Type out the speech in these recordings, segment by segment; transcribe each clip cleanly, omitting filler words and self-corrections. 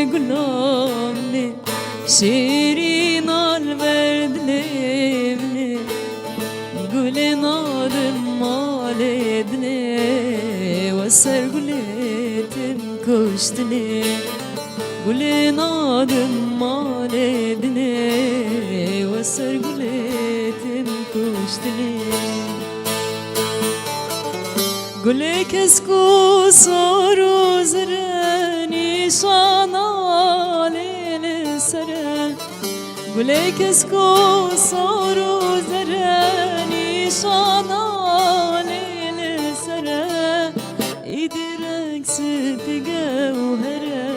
gulamni şirin al verdinevni Gülün adım mal edine ve ser gületim koştine Gülün adım mal edine ve ser gületim koştine Güle kesku soru zere nişana lele sere Güle kesku soru zere nişana lele sere İdirek sıtı gevhere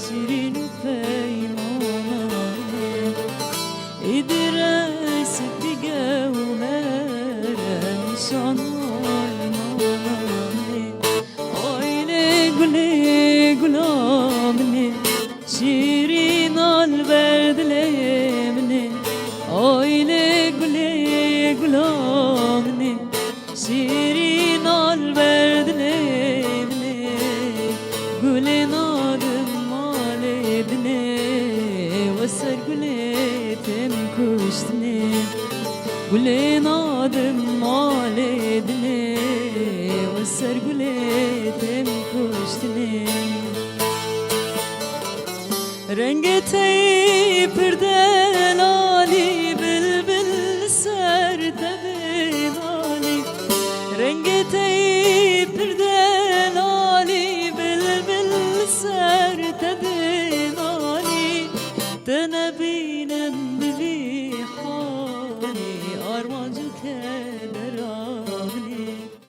şirin peymana İdirek sıtı gevhere nişana gulamni şirin al verdilemni Aile güle gulamni şirin al verdilemni Gülen adım mal edine ve ser gületem kuştine Gülen adım mal edine ve ser gületem kuştine Rengete pırdel ali bülbül sertebin ali Rengete pırdel ali bülbül sertebin ali Tenebinen bili hali armacı